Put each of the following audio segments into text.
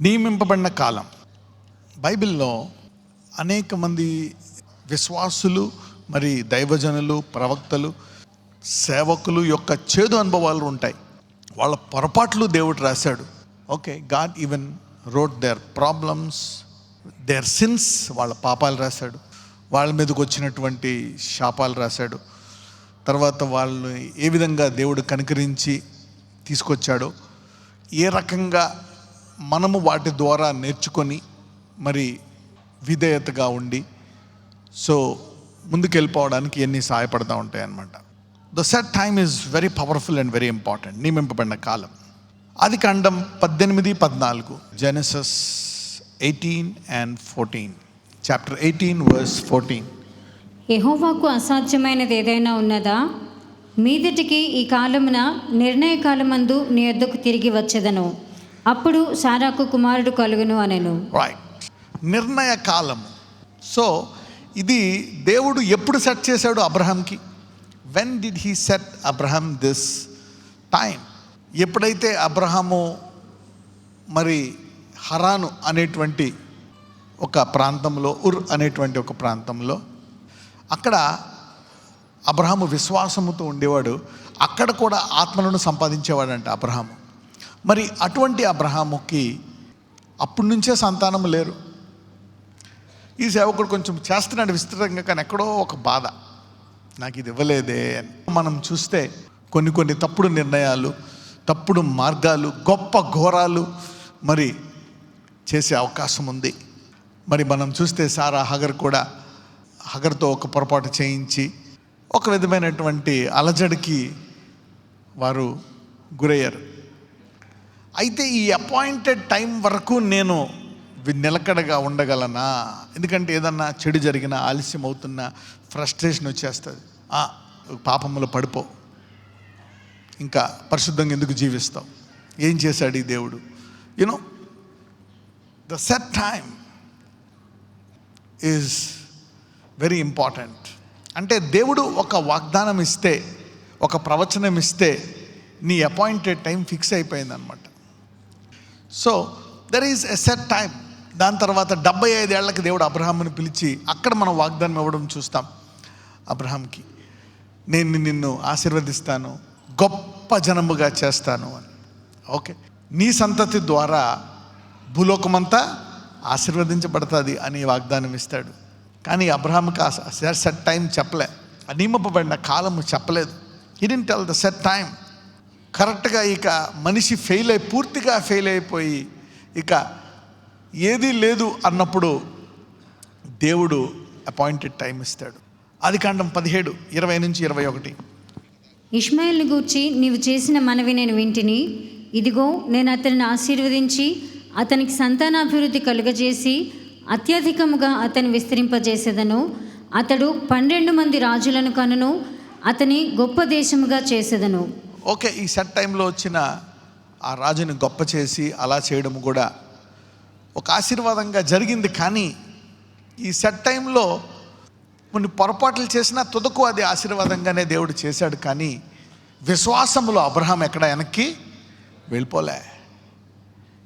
నియమింపబడిన కాలం. బైబిల్లో అనేక మంది విశ్వాసులు, మరి దైవజనులు, ప్రవక్తలు, సేవకులు యొక్క చేదు అనుభవాలు ఉంటాయి. వాళ్ళ పొరపాట్లు దేవుడు రాశాడు. Okay, God even wrote their problems, their sins, వాళ్ళ పాపాలు రాశాడు. వాళ్ళ మీదకి వచ్చినటువంటి శాపాలు రాశాడు. తర్వాత వాళ్ళు ఏ విధంగా దేవుడు కనికరించి తీసుకొచ్చాడో, ఏ రకంగా మనము వాటి ద్వారా నేర్చుకొని మరి విధేయతగా ఉండి సో ముందుకెళ్ళిపోవడానికి ఎన్ని సహాయపడతా ఉంటాయి అన్నమాట. The set time is very powerful and very important. నియమింపబడిన కాలం. ఆదికాండం 18-14, జెనసిస్ 18:14, చాప్టర్ 18:14. యెహోవాకు అసాధ్యమైనది ఏదైనా ఉన్నదా? మీదటికి ఈ కాలమున నిర్ణయ కాలమందు నీ యొద్దకు తిరిగి వచ్చేదను, అప్పుడు సారాకు కుమారుడు కలుగును అనెను. రైట్, నిర్ణయ కాలము. సో ఇది దేవుడు ఎప్పుడు సెట్ చేశాడు అబ్రహాంకి? When did he set Abraham this time? ఎప్పుడైతే అబ్రహాము మరి హరాను అనేటువంటి ఒక ప్రాంతంలో, ఉర్ అనేటువంటి ఒక ప్రాంతంలో, అక్కడ అబ్రహాము విశ్వాసముతో ఉండేవాడు. అక్కడ కూడా ఆత్మలను సంపాదించేవాడంట అబ్రహాము. మరి అటువంటి అబ్రహాముకి అప్పటి నుంచే సంతానం లేరు. ఈ సేవకుడు కొంచెం చేస్తున్నాడు విస్తృతంగా, కానీ ఎక్కడో ఒక బాధ, నాకు ఇది ఇవ్వలేదే అని. మనం చూస్తే కొన్ని తప్పుడు నిర్ణయాలు, తప్పుడు మార్గాలు, గొప్ప ఘోరాలు మరి చేసే అవకాశం ఉంది. మరి మనం చూస్తే సారా హగర్తో ఒక పొరపాటు చేయించి ఒక విధమైనటువంటి అలజడికి వారు గురయ్యారు. అయితే ఈ అపాయింటెడ్ టైం వరకు నేను నిలకడగా ఉండగలనా? ఎందుకంటే ఏదన్నా చెడు జరిగినా, ఆలస్యం అవుతున్నా ఫ్రస్ట్రేషన్ వచ్చేస్తుంది. పాపంలో పడిపో, ఇంకా పరిశుద్ధంగా ఎందుకు జీవిస్తావు? ఏం చేశాడు ఈ దేవుడు? You know, the set time is very important. అంటే దేవుడు ఒక వాగ్దానం ఇస్తే, ఒక ప్రవచనం ఇస్తే నీ అపాయింటెడ్ టైం ఫిక్స్ అయిపోయింది అనమాట. So there is a set time. దాని తర్వాత 75 ఏళ్లకి దేవుడు అబ్రహాముని పిలిచి అక్కడ మనం వాగ్దానం ఇవ్వడం చూస్తాం అబ్రహాంకి. నేను నిన్ను ఆశీర్వదిస్తాను, గొప్ప జనముగా చేస్తాను అని. ఓకే, నీ సంతతి ద్వారా భూలోకమంతా ఆశీర్వదించబడుతుంది అని వాగ్దానం ఇస్తాడు. కానీ అబ్రహాంకి సెట్ టైం చెప్పలే, నియమింపబడిన కాలము చెప్పలేదు. He didn't tell the set time. కరెక్ట్గా ఇక మనిషి పూర్తిగా ఫెయిల్ అయిపోయి ఇక ఏదీ లేదు అన్నప్పుడు దేవుడు అపాయింటెడ్ టైం ఇస్తాడు. ఆదికాండం 17:20-21. ఇష్మాయేలును గూర్చి నీవు చేసిన మనవి నేను వింటిని. ఇదిగో, నేను అతనిని ఆశీర్వదించి అతనికి సంతానాభివృద్ధి కలుగజేసి అత్యధికముగా అతని విస్తరింపజేసేదను. అతడు 12 మంది రాజులను కనును, అతని గొప్ప దేశముగా చేసేదను. ఓకే, ఈ సెట్ టైంలో వచ్చిన ఆ రాజుని గొప్ప చేసి అలా చేయడం కూడా ఒక ఆశీర్వాదంగా జరిగింది. కానీ ఈ సెట్ టైంలో కొన్ని పొరపాట్లు చేసినా తుదకు అది ఆశీర్వాదంగానే దేవుడు చేశాడు. కానీ విశ్వాసములో అబ్రహాం ఎక్కడ వెనక్కి వెళ్ళిపోలే.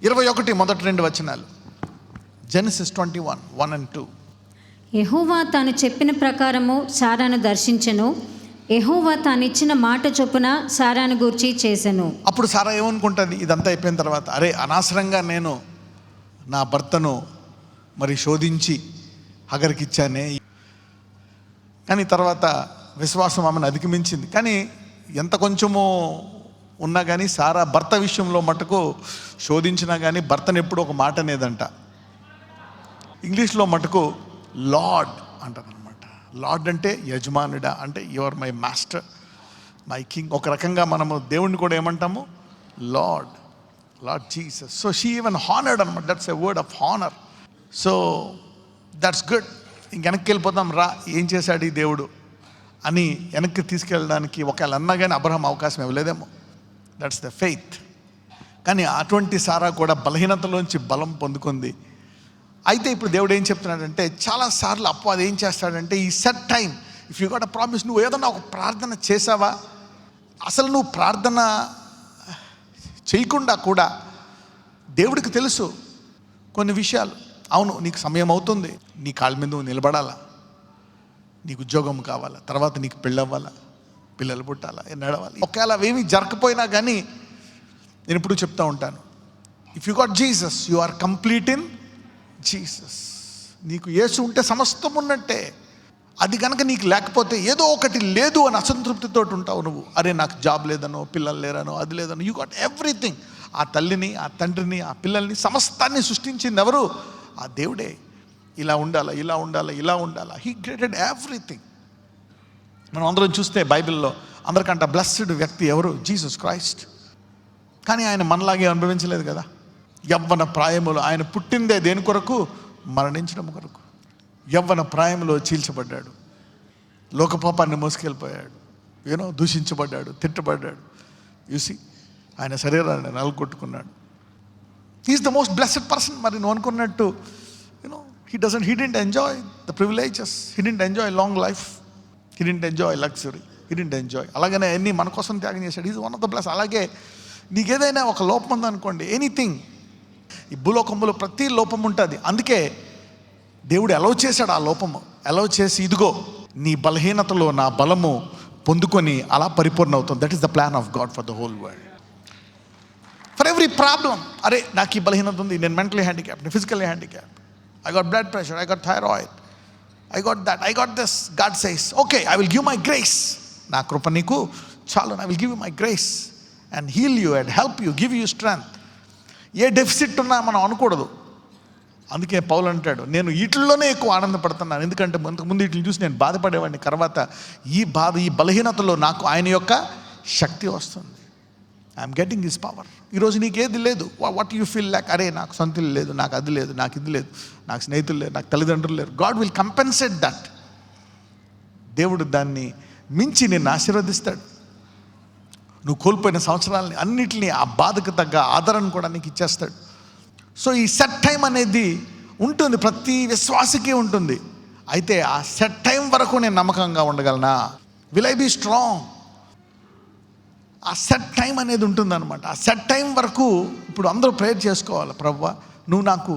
21 మొదటి 2 వచనాలు, జెనసిస్ 21:1-2. యెహోవా తాను చెప్పిన ప్రకారము సారాను దర్శించెను. యెహోవా తానిచ్చిన మాట చొప్పున సారాను గూర్చి చేసెను. అప్పుడు సారా ఏమనుకుంటుంది? ఇదంతా అయిపోయిన తర్వాత, అరే అనవసరంగా నేను నా భర్తను మరి శోధించి హగర్కి ఇచ్చానే. కానీ తర్వాత విశ్వాసం ఆమెను అధిగమించింది. కానీ ఎంత కొంచెము ఉన్నా కానీ సారా భర్త విషయంలో మటుకు శోధించినా కానీ భర్తను ఎప్పుడు ఒక మాట అనేదంట. ఇంగ్లీష్లో మటుకు లార్డ్ అంటారు అనమాట. లార్డ్ అంటే యజమానుడా, అంటే your my master, my king. ఒక రకంగా మనము దేవుణ్ణి కూడా ఏమంటాము? Lord Jesus. So she even honoured అనమాట. That's a word of honour. So that's good. వెనక్కి వెళ్ళిపోతాం, రా ఏం చేశాడు ఈ దేవుడు అని వెనక్కి తీసుకెళ్ళడానికి ఒకవేళ అన్నా కానీ అబ్రహాం అవకాశం ఇవ్వలేదేమో. That's the faith. కానీ అటువంటి సారా కూడా బలహీనతలోంచి బలం పొందుకుంది. అయితే ఇప్పుడు దేవుడు ఏం చెప్తున్నాడంటే, చాలాసార్లు అపవాది ఏం చేస్తాడంటే, ఈ set time, if you got a promise, నువ్వు ఏదన్నా ఒక ప్రార్థన చేసావా, అసలు నువ్వు ప్రార్థన చేయకుండా కూడా దేవుడికి తెలుసు కొన్ని విషయాలు. అవును, నీకు సమయం అవుతుంది, నీ కాళ్ళ మీద నువ్వు నిలబడాలా, నీకు ఉద్యోగం కావాలా, తర్వాత నీకు పెళ్ళవ్వాలా, పిల్లలు పుట్టాలా, నడవాలి. ఒకవేళ అవేమీ జరగకపోయినా కానీ నేను ఇప్పుడు చెప్తా ఉంటాను, if you got Jesus you are complete in Jesus. నీకు యేసు ఉంటే సమస్తం ఉన్నట్టే. అది కనుక నీకు లేకపోతే ఏదో ఒకటి లేదు అని అసంతృప్తితో ఉంటావు నువ్వు. అరే నాకు జాబ్ లేదనో, పిల్లలు లేరనో, అది లేదనో. You got everything. ఆ తల్లిని, ఆ తండ్రిని, ఆ పిల్లల్ని, సమస్తాన్ని సృష్టించింది ఎవరు? ఆ దేవుడే. ఇలా ఉండాలా, ఇలా ఉండాలా, ఇలా ఉండాలా. He created everything. మనం అందరం చూస్తే బైబిల్లో అందరికంటే బ్లెస్డ్ వ్యక్తి ఎవరు? Jesus Christ. కానీ ఆయన మనలాగే అనుభవించలేదు కదా. యవ్వన ప్రాయములో ఆయన పుట్టిందే దేని కొరకు? మరణించడం కొరకు. యవ్వన ప్రాయంలో చీల్చబడ్డాడు, లోకపాపాన్ని మోసుకెళ్ళిపోయాడు, దూషించబడ్డాడు, తిట్టబడ్డాడు. చూసి ఆయన శరీరాన్ని నలగొట్టుకున్నాడు. He is the most blessed person. మరి నువ్వు అనుకున్నట్టు he didn't enjoy the privileges, he didn't enjoy long life, he didn't enjoy luxury, he didn't enjoy. అలాగనే అన్ని మన కోసం త్యాగం చేశాడు. Is one of the bless. అలాగే నీకేదైనా ఒక లోపం ఉందనుకోండి, ఎనీథింగ్, ఈ భూలోకంలో ప్రతి లోపం ఉంటుంది. అందుకే దేవుడు అలౌ చేశాడు ఆ లోపము. అలౌ చేసి ఇదిగో నీ బలహీనతలో నా బలము పొందుకొని అలా పరిపూర్ణ అవుతుంది. That is the plan of God for the whole world. For every problem. అరే నాకు ఈ బలహీనత ఉంది, నేను మెంటలీ హ్యాండిక్యాప్, నేను physically handicap, I got blood pressure, I got thyroid, I got that, I got this. God says, okay, I will give my grace. నా కృప నీకు చాలు. I will give you my grace and heal you and help you, give you strength. A deficit ఉన్నా మనం అనకూడదు. అందుకే పౌలు అంటాడు, నేను వీటిల్లోనే ఎక్కువ ఆనందపడుతున్నాను. ఎందుకంటే ముందు వీటిని చూసి నేను బాధపడేవాడిని, తర్వాత ఈ బలహీనతలో నాకు ఆయన యొక్క శక్తి వస్తుంది. I'm getting his power. ఈరోజు నీకు ఏది లేదు, వాట్ యూ ఫీల్ లైక్, అరే నాకు సొంత ఇల్లు లేదు, నాకు అది లేదు, నాకు ఇది లేదు, నాకు స్నేహితులు లేరు, నాకు తల్లిదండ్రులు లేరు. God will compensate that. దేవుడు దాన్ని మించి నిన్ను ఆశీర్వదిస్తాడు. నువ్వు కోల్పోయిన సంవత్సరాలని అన్నిటినీ, ఆ బాధకు తగ్గ ఆదరణ కూడా నీకు ఇచ్చేస్తాడు. సో ఈ సెట్ టైం అనేది ఉంటుంది, ప్రతి విశ్వాసకి ఉంటుంది. అయితే ఆ సెట్ టైం వరకు నేను నమ్మకంగా ఉండగలనా? Will I be strong? ఆ సెట్ టైం అనేది ఉంటుందన్నమాట. ఆ సెట్ టైం వరకు ఇప్పుడు అందరూ ప్రేయర్ చేసుకోవాలి. ప్రభువా, నువ్వు నాకు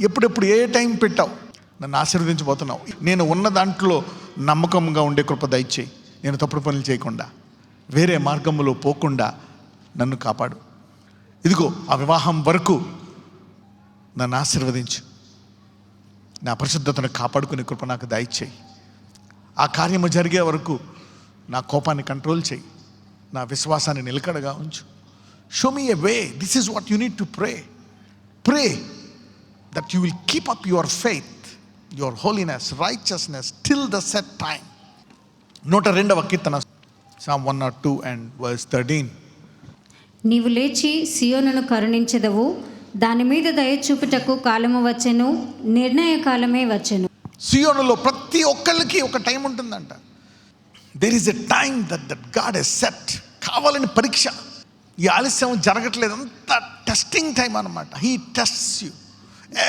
ఎప్పుడెప్పుడు ఏ టైం పెట్టావు, నన్ను ఆశీర్వదించబోతున్నావు, నేను ఉన్న దాంట్లో నమ్మకంగా ఉండే కృప దయచేయి, నేను తప్పుడు పనులు చేయకుండా, వేరే మార్గంలో పోకుండా నన్ను కాపాడు. ఇదిగో ఆ వివాహం వరకు నన్ను ఆశీర్వదించు, నా పరిశుద్ధతను కాపాడుకునే కృప నాకు దయచేయి. ఆ కార్యము జరిగే వరకు నా కోపాన్ని కంట్రోల్ చేయి, నా విశ్వాసాన్ని నిలకడగా ఉంచు. Show me a way. This is what you need to pray. Pray that you will keep up your faith, your holiness, righteousness till the set time. 102వ కీర్తన, Psalm 102 and verse 13. నీవు లేచి సియోనును కరుణించెదవు, దాని మీద దయ చూపుటకు కాలము వచ్చెను, నిర్ణయ కాలమే వచ్చెను. సియోనులో ప్రతి ఒక్కళ్ళకి ఒక టైం ఉంటుందంట. There is a time that God has set. కావాలని పరీక్ష. ఈ ఆలస్యం జరగట్లేదు, అంత టెస్టింగ్ టైం అనమాట. He tests you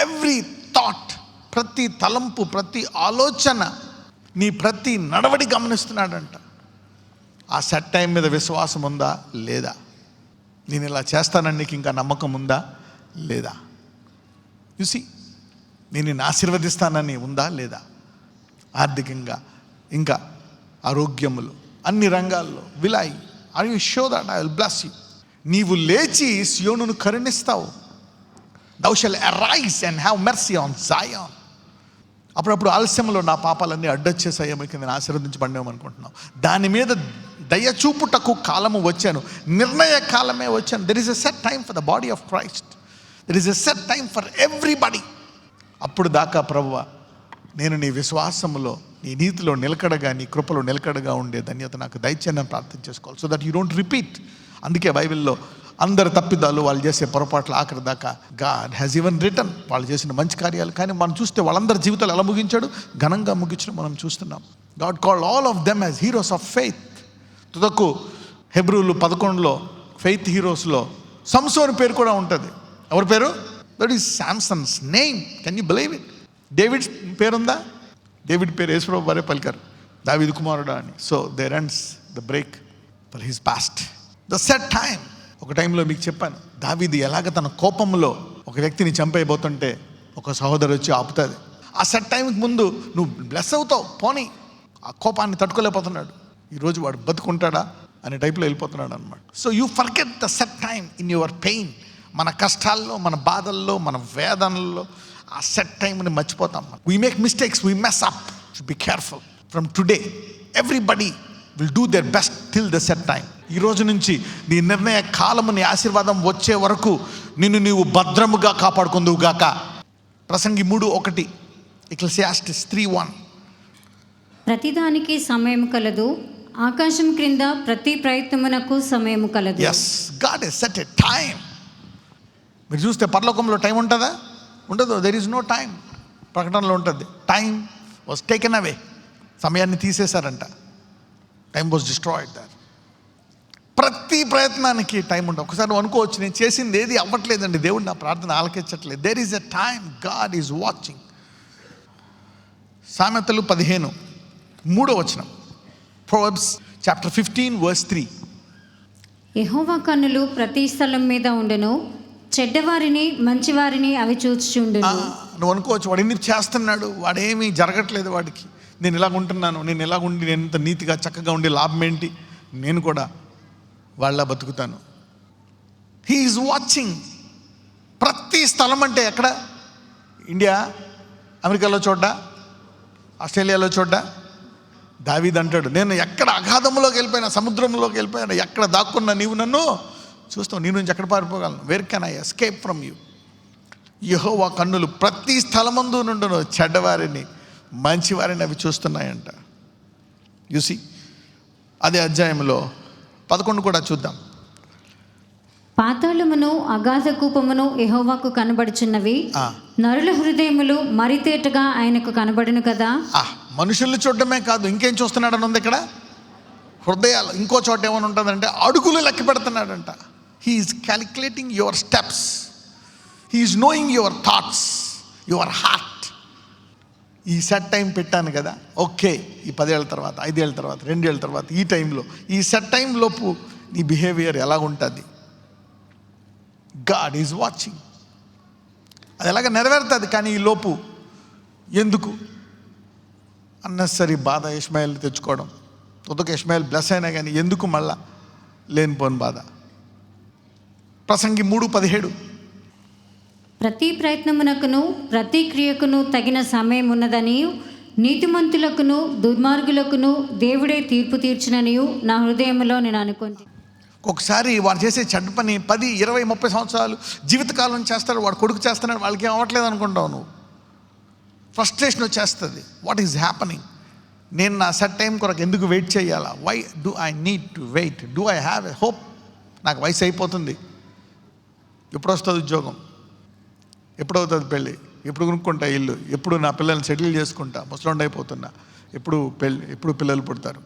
every thought. ప్రతి తలంపు, ప్రతి ఆలోచన, నీ ప్రతి నడవడి గమనిస్తున్నాడంట. ఆ సెట్ టైం మీద విశ్వాసం ఉందా లేదా? నేను ఇలా చేస్తానని నీకు ఇంకా నమ్మకం ఉందా లేదా? చూసి నేను నిన్ను ఆశీర్వదిస్తానని ఉందా లేదా? ఆర్థికంగా, ఇంకా ఆరోగ్యములు, అన్ని రంగాల్లో. Will I are you sure that I will bless you? నీవు లేచి సియోనును కరుణిస్తావు. thou shall arise and have mercy on Zion. అప్పుడప్పుడు ఆలస్యంలో నా పాపాలన్నీ అడ్డొచ్చేసాయేమో, కింద ఆశీర్వదించబడినాము అనుకుంటున్నావు. దాని మీద దయ చూపుటకు కాలము వచ్చాను, నిర్ణయ కాలమే వచ్చాను. There is a set time for the body of Christ. There is a set time for everybody. అప్పుడు దాకా ప్రభువా, నేను నీ విశ్వాసములో, నీ నీతిలో నిలకడగా, నీ కృపలో నిలకడగా ఉండే ధన్యత నాకు దయచేయని ప్రార్థన చేసుకోవాలి. So that you don't repeat. అందుకే బైబిల్లో అందరు తప్పిదాలు, వాళ్ళు చేసే పొరపాట్లు ఆఖరి దాకా గాడ్ హ్యాస్ ఈవెన్ రిటర్న్. వాళ్ళు చేసిన మంచి కార్యాలు, కానీ మనం చూస్తే వాళ్ళందరి జీవితాలు ఎలా ముగించాడు? ఘనంగా ముగించడం మనం చూస్తున్నాం. God called all of them as heroes of faith. తుదకు హెబ్రూలు 11లో ఫెయిత్ హీరోస్లో సంసోను పేరు కూడా ఉంటుంది. ఎవరి పేరు? That is Samson's name. Can you believe it? David పేరుందా? డేవిడ్ పేరు యేసుప్రభు వారే పలికారు, దావీదు కుమారుడా అని. So there ends the break for his past. The set time. ఒక టైంలో మీకు చెప్పాను, దావీదు ఎలాగ తన కోపంలో ఒక వ్యక్తిని చంపేయబోతుంటే ఒక సహోదరు వచ్చి ఆపుతుంది. ఆ సెట్ టైంకి ముందు నువ్వు బ్లెస్ అవుతావు, పోనీ. ఆ కోపాన్ని తట్టుకోలేకపోతున్నాడు. ఈరోజు వాడు బతుకుంటాడా అనే టైప్లో వెళ్ళిపోతున్నాడు అనమాట. So you forget the set time in your pain. మన కష్టాల్లో, మన బాధల్లో, మన వేదనల్లో ఆ సెట్ టైంని మర్చిపోతాం. We make mistakes, we mess up. Be careful. From today everybody will do their best till the set time. ఈ రోజు నుంచి నీ నిర్ణయ కాలము, నీ ఆశీర్వాదం వచ్చే వరకు నిన్ను నీవు భద్రముగా కాపాడుకుందువు గాక. ప్రసంగి 3:1, ఎక్లెసియాస్టిస్ 3:1. ప్రతిదానికి సమయం కలదు, ఆకాశం క్రింద ప్రతి ప్రయత్నమునకు సమయం కలదు. Yes, God has set a time. మీరు చూస్తే పరలోకంలో టైం ఉంటుందా? ఉండదు. There is no time. ప్రకటనలో ఉంటుంది, టైం వాజ్ టేకెన్ అవే. సమయాన్ని తీసేశారంట. Time was destroyed there. ప్రతి ప్రయత్నానికి టైం ఉంటుంది. ఒకసారి అనుకోవచ్చు, నేను చేసింది ఏది అవ్వట్లేదండి, దేవుడు నా ప్రార్థన ఆలకించట్లేదు. There is a time. God is watching. సామెతలు 15:3. Proverbs chapter 15 verse 3. యెహోవా కన్నులు ప్రతి స్థలం మీద ఉండెను, చెడ్డవారిని మంచివారిని అవి చూచుచుండును. నువ్వు అనుకోవచ్చు, వాడు ఎన్ని చేస్తున్నాడు, వాడేమీ జరగట్లేదు వాడికి, నేను ఇలాగ ఉంటున్నాను, నేను ఇలాగ ఉండి నేను ఇంత నీతిగా చక్కగా ఉండి లాభం ఏంటి, నేను కూడా వాళ్ళ బతుకుతాను. He is watching. ప్రతి స్థలం అంటే ఎక్కడ? ఇండియా, అమెరికాలో చోట, ఆస్ట్రేలియాలో చోట. దావీదు అంటాడు, నేను ఎక్కడ అగాధంలోకి వెళ్ళిపోయినా, సముద్రంలోకి వెళ్ళిపోయినా, ఎక్కడ దాక్కున్నా నీవు నన్ను చూస్తావు. నీ నుంచి ఎక్కడ పారిపోగలను? Where can I escape from you? యెహోవా కన్నులు ప్రతి స్థలమందు నుండును, చెడ్డవారిని మంచివారిని అవి చూస్తున్నాయంట. యూసి అదే అధ్యాయంలో 11 కూడా చూద్దాం. పాతాళమును అగాధ కూపమును యెహోవాకు కనబడుచున్నవి, నరుల హృదయములు మరితేటగా ఆయనకు కనబడును కదా. మనుషుల్ని చూడటమే కాదు, ఇంకేం చూస్తున్నాడని ఉంది ఇక్కడ? హృదయాలు. ఇంకో చోట ఏమైనా ఉంటుందంటే అడుగులు లెక్క పెడుతున్నాడంట. He is calculating your steps. He is knowing your thoughts, your heart. ఈ సెట్ టైం పెట్టాను కదా, ఓకే, ఈ 10 ఏళ్ళ తర్వాత, 5 ఏళ్ళ తర్వాత, 2 ఏళ్ళ తర్వాత, ఈ టైంలో, ఈ సెట్ టైం లోపు నీ బిహేవియర్ ఎలా ఉంటుంది? God is watching. అది ఎలాగ నెరవేరుతుంది. కానీ ఈ లోపు ఎందుకు అన్నెసరీ బాధ ఇష్మాయిల్ తెచ్చుకోవడం? తొదక ఇష్మాయిల్ బ్లెస్ అయినా కానీ ఎందుకు మళ్ళా లేనిపోని బాధ? ప్రసంగి 3:17. ప్రతి ప్రయత్నమునకును ప్రతి క్రియకును తగిన సమయం ఉన్నదని, నీతిమంతులకును దుర్మార్గులకును దేవుడే తీర్పు తీర్చుననియు నా హృదయంలో నేను అనుకుంది. ఒకసారి వాడు చేసే చెడ్డ పని 10, 20, 30 సంవత్సరాలు జీవితకాలం చేస్తాడు. వాడు కొడుకు చేస్తున్నాడు, వాళ్ళకి ఏం అవ్వట్లేదు అనుకుంటావు నువ్వు. ఫ్రస్ట్రేషన్ వచ్చేస్తుంది. What is happening? నేను నా సెట్ టైం కొరకు ఎందుకు వెయిట్ చేయాలా? Why do I need to wait? Do I have a hope? నాకు వయసు అయిపోతుంది, ఎప్పుడు వస్తుంది ఉద్యోగం, ఎప్పుడు అవుతుంది పెళ్ళి, ఎప్పుడు కొనుక్కుంటా ఇల్లు, ఎప్పుడు నా పిల్లల్ని సెటిల్ చేసుకుంటా, ముసలోండి అయిపోతున్నా, ఎప్పుడు పిల్లలు పుడతారు,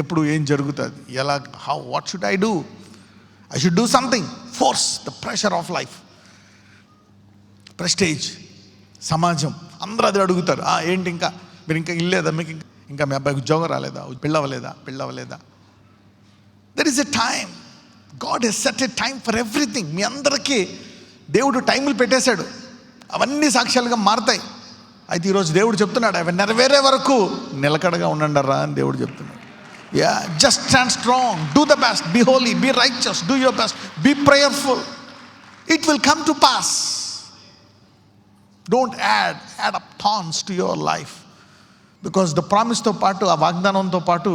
ఎప్పుడు ఏం జరుగుతుంది, ఎలా, how, what should I do? I should do something. Force the pressure of life, prestige, సమాజం అందరూ అది అడుగుతారు. ఏంటి ఇంకా మీరు ఇంకా ఇల్లేదా, మీకు ఇంకా మీ అబ్బాయికి ఉద్యోగం రాలేదా, పెళ్ళవలేదా? There is a time. God has set a time for everything. మీ అందరికీ దేవుడు టైంలు పెట్టేశాడు. అవన్నీ సాక్ష్యాలుగా మారుతాయి. అయితే ఈరోజు దేవుడు చెప్తున్నాడు, అవి నెరవేరే వరకు నిలకడగా ఉండండిరా అని దేవుడు చెప్తున్నాడు. Just stand strong, do the best, be holy, be righteous, do your best, be prayerful. It will come to pass. Don't add up thorns to your life, because the promise తో పాటు, ఆ వాగ్దానంతో పాటు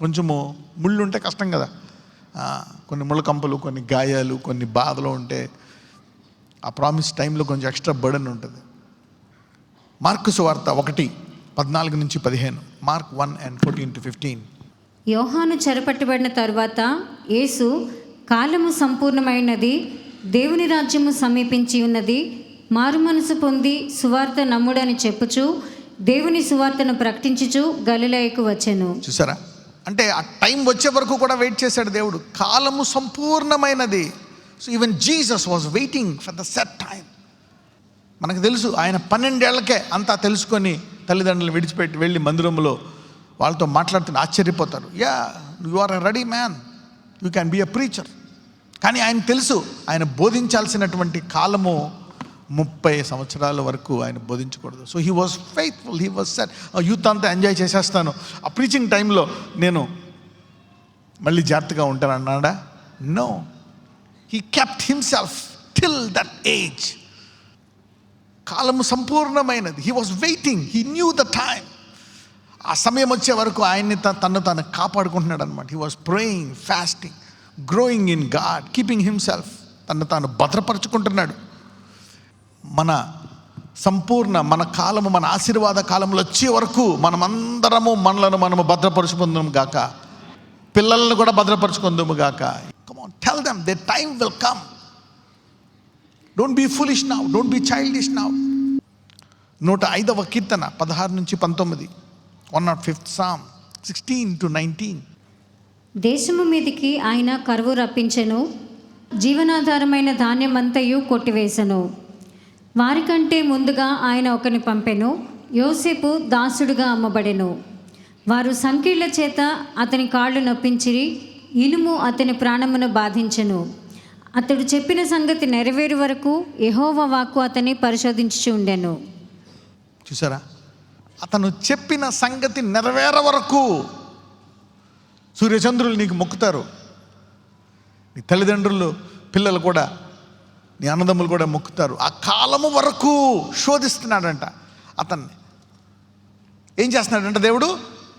కొంచెము ముళ్ళు ఉంటే కష్టం కదా. కొన్ని ముళ్ళ కంపలు, కొన్ని గాయాలు, కొన్ని బాధలు ఉంటే ఆ ప్రామిస్ టైంలో కొంచెం ఎక్స్ట్రా బర్డెన్ ఉంటుంది. మార్కు సువార్త 1:14-15. మార్క్ 1:14-15. యోహాను చెరపట్టబడిన తరువాత యేసు, కాలము సంపూర్ణమైనది, దేవుని రాజ్యము సమీపించి ఉన్నది, మారుమనసు పొంది సువార్త నమ్ముడని చెప్పుచు దేవుని సువార్తను ప్రకటించుచు గలిలయకు వచ్చెను. చూసారా? అంటే ఆ టైం వచ్చే వరకు కూడా వెయిట్ చేశాడు దేవుడు. కాలము సంపూర్ణమైనది. So even Jesus was waiting for the set time. మనకు తెలుసు, ఆయన 12 ఏళ్లకే అంతా తెలుసుకొని తల్లిదండ్రులు విడిచిపెట్టి వెళ్ళి మందిరంలో వాళ్ళతో మాట్లాడుతున్న ఆశ్చర్యపోతారు. You are a ready man, you can be a preacher. కానీ ఆయన తెలుసు ఆయన బోధించాల్సినటువంటి కాలము 30 సంవత్సరాల వరకు ఆయన బోధించకూడదు. So he was faithful, he was set, youth అంతా ఎంజాయ్ చేసేస్తాను, ఆ ప్రీచింగ్ టైంలో నేను మళ్ళీ జాగ్రత్తగా ఉంటాను అన్నాడా? No, he kept himself till that age. కాలము సంపూర్ణమైనది. He was waiting, he knew the time. ఆ సమయం వచ్చే వరకు ఆయన్ని తను తాను కాపాడుకుంటున్నాడు అనమాట. He was praying, fasting, growing in God, keeping himself, తను తాను భద్రపరుచుకుంటున్నాడు. మన సంపూర్ణ మన కాలము, మన ఆశీర్వాద కాలంలో వచ్చే వరకు మనమందరము మనము భద్రపరుచుకుందాము గాక, పిల్లలను కూడా భద్రపరుచుకుందాము గాక. Come on, tell them the time will come. Don't be foolish now, don't be childish now. 105వ కీర్తన 16 నుంచి 19, 105th Psalm 16 to 19. దేశము మీదికి ఆయన కరువు రప్పించెను, జీవనాధారమైన ధాన్యమంతయు కొట్టివేశను. వారికంటే ముందుగా ఆయన ఒకని పంపెను, యోసేపు దాసుడుగా అమ్మబడెను. వారు సంకీళ్ల చేత అతని కాళ్ళు నొప్పించిరి, ఇనుము అతని ప్రాణమును బాధించెను. అతడు చెప్పిన సంగతి నెరవేరు వరకు యెహోవా వాక్కు అతన్ని పరిశోధించుచు ఉండెను. చూసారా, అతను చెప్పిన సంగతి నెరవేర వరకు. సూర్యచంద్రులు నీకు మొక్కుతారు, నీ తల్లిదండ్రులు, పిల్లలు కూడా, నీ అన్నదమ్ములు కూడా మొక్కుతారు. ఆ కాలము వరకు శోధిస్తున్నాడంట అతన్ని. ఏం చేస్తున్నాడంట? దేవుడు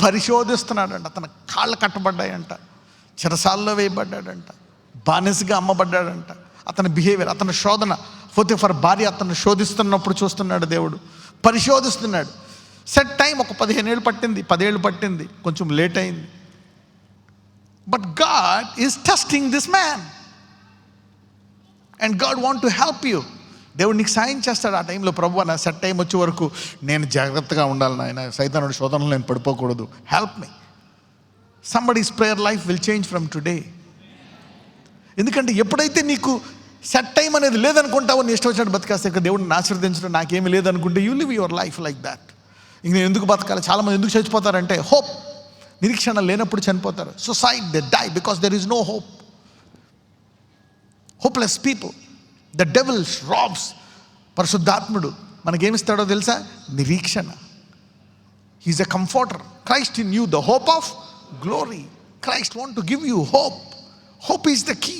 పరిశోధిస్తున్నాడంట. అతని కాళ్ళు కట్టబడ్డాయంట, చెరసాల్లో వేయబడ్డాడంట, బానిసగా అమ్మబడ్డాడంట. అతని బిహేవియర్, అతని శోధన, పోతీఫర్ భార్య అతను శోధిస్తున్నప్పుడు చూస్తున్నాడు దేవుడు, పరిశోధిస్తున్నాడు. సెట్ టైం ఒక 15 ఏళ్ళు పట్టింది, 10 ఏళ్ళు పట్టింది, కొంచెం లేట్ అయింది. But God is testing this man and God want to help you. దేవుడు నీకు సాయం చేస్తాడు ఆ టైంలో. ప్రభువా, నా సెట్ టైం వచ్చే వరకు నేను జాగ్రత్తగా ఉండాలి నాయన, సైతానుడి శోధనలో నేను పడిపోకూడదు, help me. Somebody's prayer life will change from today. ఎందుకంటే ఎప్పుడైతే నీకు సెట్ టైం అనేది లేదనుకుంటావో, నీ ఇష్టం వచ్చినట్టు బతికేస్తే, ఇక దేవుడిని ఆశీర్వదించడం నాకేమీ లేదనుకుంటే, you live your life like that. ఇంక నేను ఎందుకు బతకాలి? చాలామంది ఎందుకు చచ్చిపోతారంటే, హోప్, నిరీక్షణ లేనప్పుడు చనిపోతారు. Society they die because there is no hope. Hopeless people, the devils robs. పరిశుద్ధాత్ముడు మనకేమిస్తాడో తెలుసా? నిరీక్షణ. He's a comforter. Christ in you the hope of glory. Christ want to give you hope. Hope is the key.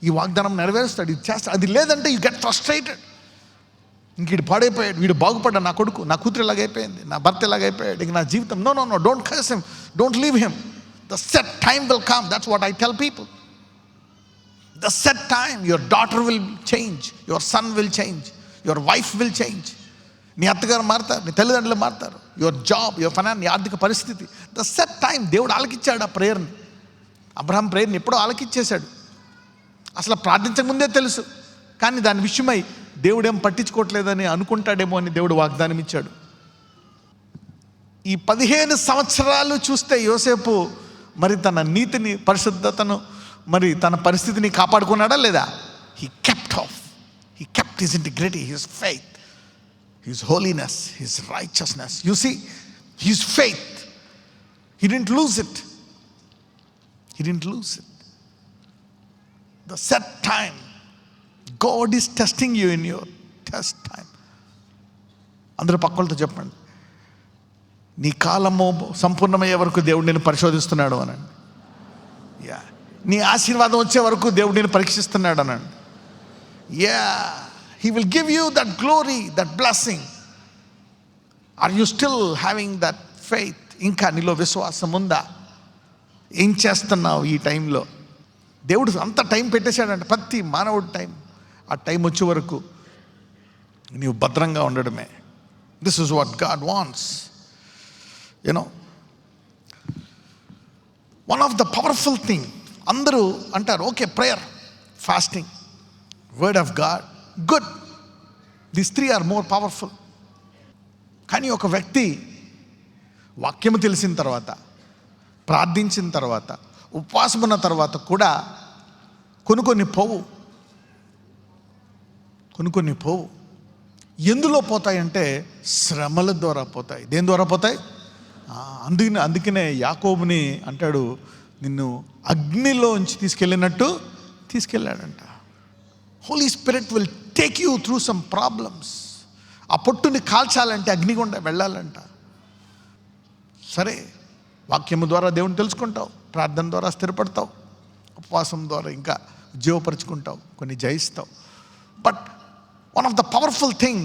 ఈ వాగ్దానం నెరవేరుస్తాడు, ఇది చేస్తాడు. అది లేదంటే యూ గెట్ ఫ్రస్ట్రేటెడ్. ఇంక వీడు పాడైపోయాడు, వీడు బాగుపడ్డా, నా కొడుకు, నా కూతురు ఇలాగైపోయింది, నా భర్త ఇలాగైపోయాడు, ఇంక నా జీవితం. No no no, don't curse him, don't leave him. The set time will come. That's what I tell people. The set time, your daughter will change, your son will change, your wife will change. నీ అత్తగారు మారుతారు, నీ తల్లిదండ్రులు మారుతారు, your job, your finance, నీ ఆర్థిక పరిస్థితి. The set time. దేవుడు ఆలకిచ్చాడు ఆ ప్రేయర్ని. అబ్రహాం ప్రేయర్ని ఎప్పుడో ఆలకిచ్చేశాడు. అసలు ప్రార్థించకముందే తెలుసు, కానీ దాని విషయమై దేవుడేం పట్టించుకోవట్లేదని అనుకుంటాడేమో అని దేవుడు వాగ్దానం ఇచ్చాడు. ఈ 15 సంవత్సరాలు చూస్తే యోసేపు మరి తన నీతిని, పరిశుద్ధతను, మరి తన పరిస్థితిని కాపాడుకున్నాడా లేదా? He kept off, he kept his integrity, his faith, his holiness, his righteousness. You see, his faith, he didn't lose it. He didn't lose it. The set time. God is testing you in your test time. అందరూ పక్కలతో చెప్పండి, నీ కాలము సంపూర్ణమయ్యే వరకు దేవుడు నేను పరిశోధిస్తున్నాడు అనండి. Yeah, నీ ఆశీర్వాదం వచ్చే వరకు దేవుడు నేను పరీక్షిస్తున్నాడు అనండి. Yeah, He will give you that glory, that blessing. Are you still having that faith? ఇంకా నీలో విశ్వాసం ఉందా? ఏం చేస్తున్నావు ఈ టైంలో? దేవుడు అంత టైం పెట్టేశాడంటే, ప్రతి మానవుడి టైం. ఆ టైం వచ్చే వరకు నీవు భద్రంగా ఉండడమే. This is what God wants. You know, one of the powerful thing, అందరూ అంటారు okay prayer, fasting, word of God, good, these 3 are more powerful. కానీ ఒక వ్యక్తి వాక్యము తెలిసిన తర్వాత, ప్రార్థించిన తర్వాత, ఉపవాసం ఉన్న తర్వాత కూడా కొన్ని పోవు. ఎందులో పోతాయంటే శ్రమల ద్వారా పోతాయి. దేని ద్వారా పోతాయి? అందుకనే యాకోబుని అంటాడు, నిన్ను అగ్నిలోంచి తీసుకెళ్ళినట్టు తీసుకెళ్ళాడంట. Holy Spirit will take you through some problems. ఆ పొట్టుని కాల్చాలంటే అగ్నిగుండా వెళ్ళాలంట. సరే, వాక్యము ద్వారా దేవుని తెలుసుకుంటావు, ప్రార్థన ద్వారా స్థిరపడతావు, ఉపవాసం ద్వారా ఇంకా జీవపరుచుకుంటావు, కొన్ని జయిస్తావు. But one of the powerful thing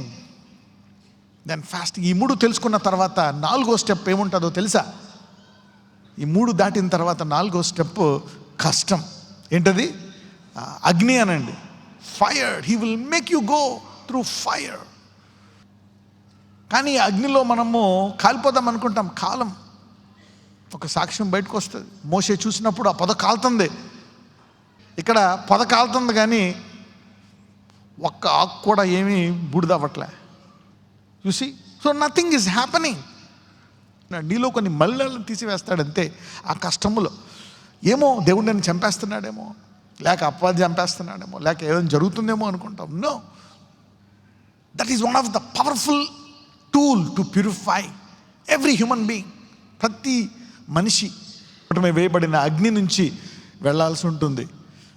then fasting. ఈ 3 తెలుసుకున్న తర్వాత 4వ స్టెప్ ఏముంటుందో తెలుసా? ఈ 3 దాటిన తర్వాత 4వ స్టెప్ కష్టం. ఏంటది? అగ్ని అనండి. Fire. He will make you go through fire. కానీ అగ్నిలో మనము కాలిపోదాం అనుకుంటాం. కాలం. ఒక సాక్ష్యం బయటకు వస్తుంది. మోషే చూసినప్పుడు ఆ పొద కాలుతుంది. ఇక్కడ పొద కాలుతుంది కానీ ఒక్క ఆకు కూడా ఏమీ బూడిదవ్వట్లే. చూసి, సో నథింగ్ ఈజ్ హ్యాపెనింగ్. నీలో కొన్ని మల్లెలను తీసివేస్తాడంతే ఆ కష్టములో. ఏమో దేవుడు నన్ను చంపేస్తున్నాడేమో, లేక అపవాది చంపేస్తున్నాడేమో, లేక ఏదైనా జరుగుతుందేమో అనుకుంటాం. No, that is one of the powerful tool to purify every human being. ప్రతి మనిషి వేయబడిన అగ్ని నుంచి వెళ్ళాల్సి ఉంటుంది.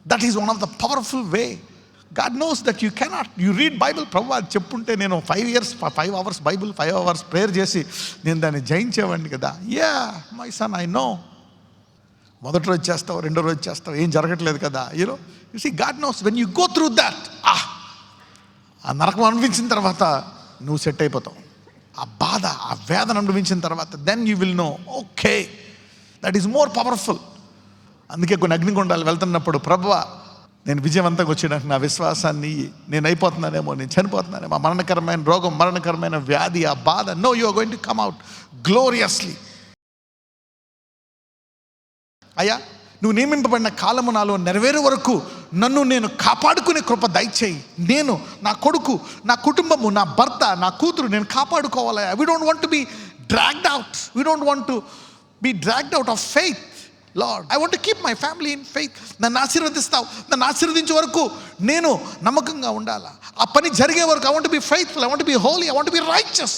That is one of the powerful way. God knows that you cannot. You read Bible. ప్రభు అది చెప్పుంటే నేను 5 hours బైబిల్, 5 hours ప్రేయర్ చేసి నేను దాన్ని జయించేవాడిని కదా. Yeah my son, I know. మొదటి రోజు చేస్తావు, రెండో రోజు చేస్తావు, ఏం జరగట్లేదు కదా. You know, you see, God knows when you go through that. ఆ నరకం అనిపించిన తర్వాత నువ్వు సెట్ అయిపోతావు. ఆ బాధ, ఆ వేదన అనుభవించిన తర్వాత then you will know, okay, that is more powerful. అందుకే కొన్ని అగ్నిగుండాలు వెళ్తున్నప్పుడు, ప్రభువా నేను విజయవంతంగా వచ్చేయడానికి నా విశ్వాసాన్ని, నేను అయిపోతున్నానేమో, నేను చనిపోతున్నానేమో, మరణకరమైన రోగం, మరణకరమైన వ్యాధి, ఆ బాధ, no, you are going to come out gloriously. అయ్యా, నువ్వు నియమింపబడిన కాలము నాలో నెరవేరే వరకు నన్ను నేను కాపాడుకునే కృప దయచేయి. నేను, నా కొడుకు, నా కుటుంబము, నా భర్త, నా కూతురు నేను కాపాడుకోవాలి. We don't want to B dragged out. We don't want to B dragged out of faith. Lord, I want to keep my family in faith. నన్ను ఆశీర్వదిస్తావు. నన్ను ఆశీర్వదించే వరకు నేను నమ్మకంగా ఉండాలా. ఆ పని జరిగే వరకు I want to be faithful, I want to be holy, I want to be righteous.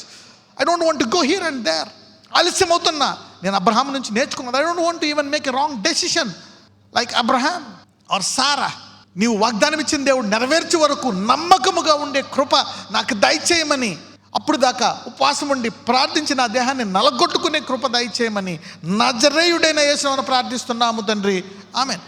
I don't want to go here and there. ఆలస్యం అవుతున్నా. నేను అబ్రహాం నుంచి నేర్చుకున్నది, I don't want to even make a wrong decision like Abraham or Sarah. నీవు వాగ్దానం ఇచ్చిన దేవుడు నెరవేర్చే వరకు నమ్మకముగా ఉండే కృప నాకు దయచేయమని, అప్పుడు దాకా ఉపవాసం ఉండి ప్రార్థించి నా దేహాన్ని నలగొట్టుకునే కృప దయచేయమని నజరేయుడైన యేసుని ప్రార్థిస్తున్నాము తండ్రి. ఆమేన్.